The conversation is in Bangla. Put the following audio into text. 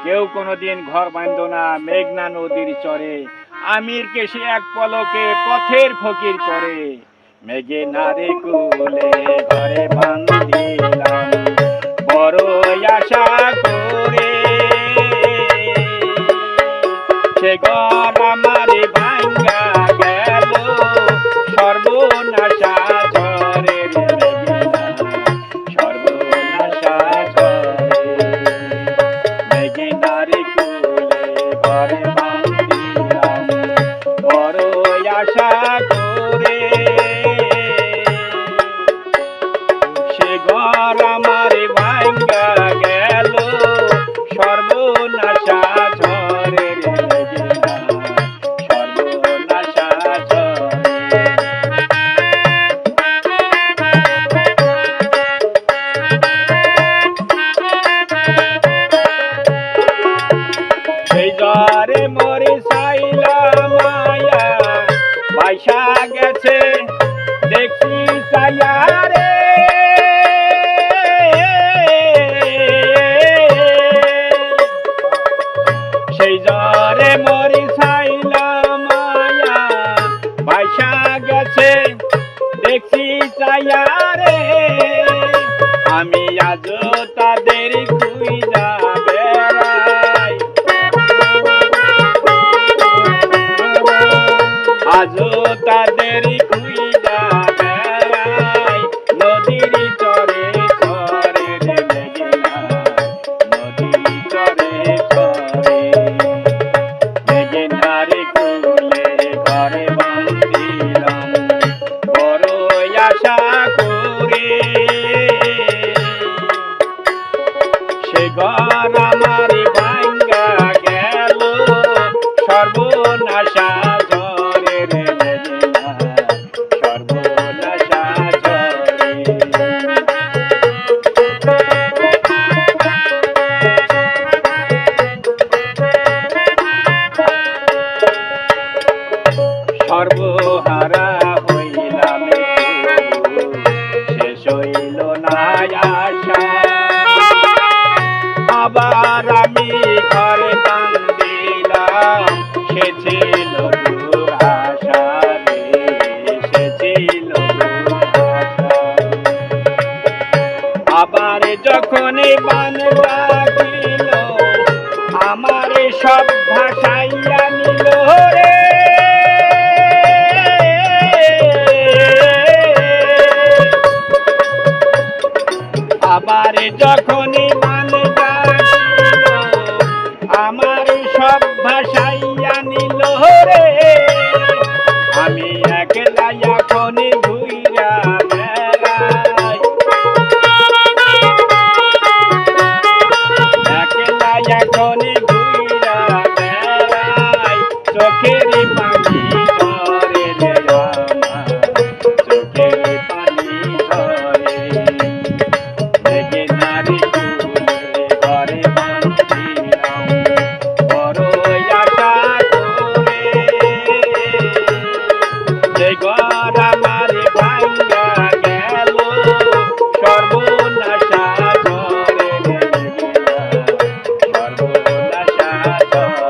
কেউ কোনোদিন ঘর বাঁধো না মেঘনা নদীর চরে, আমিরকে সে এক পলকে পথের ফকির করে। মেঘে নারে কুলে ঘরে বান্ধিলাম বড় আশা করে, সে ঘর আমার ভাঙ্গা গেল সর্বনাশা ঝরে, সর্বনাশা ঝরে। মেঘে নারে কুলে ঘরে বান্ধিলাম বড় আশা করে, সে ঘর আমার ভাঙ্গা গেল সর্বনাশা ঝরে, সর্বনাশা ঝরে। সেই জ্বরে মরে সাইলা মায়া বাইসা গেছে দেখি সায়া রে, সেই জ্বরে মরে সাইলা মায়া বাইসা গেছে দেখি সায়া রে। আমি আজ তাদের খুঁজা বেড়াই, আজও তাদের খুঁজা বেড়াই নদীর চরে চরে রে মেঘনা, নদীর চরে চরে। মেঘনারে কুলে ঘরে বান্ধিলাম বড় আশা করে, সে ঘর আমার ভাঙ্গা গেল সর্বনাশা ঝরে রে মেঘনা, সর্বনাশা ঝরে। সর্বহারা হইলাম শেষ হইল না আশা, আবার আমি ঘরে বান্ধিলাম সে ছিল দুরাশা রে, সে ছিল দুরাশা। আবার যখন বান ডাকিল আমার সব ভাসাইয়া নিল রে, আবার যখন বান ডাকিল আমার সব ভাসাইয়া নিল রে। আমি একলা এখন ঘুইরা বেড়াই, একলা এখন ঘুইরা বেড়াই চোখের পানি ঝরে রে আমার, চোখের পানি ঝরে। মেঘনারে কুলে ঘরে বান্ধিলাম বড় আশা করে, সে ঘর আমার ভাঙ্গা গেল সর্বনাশা ঝরে, সর্বনাশা ঝরে।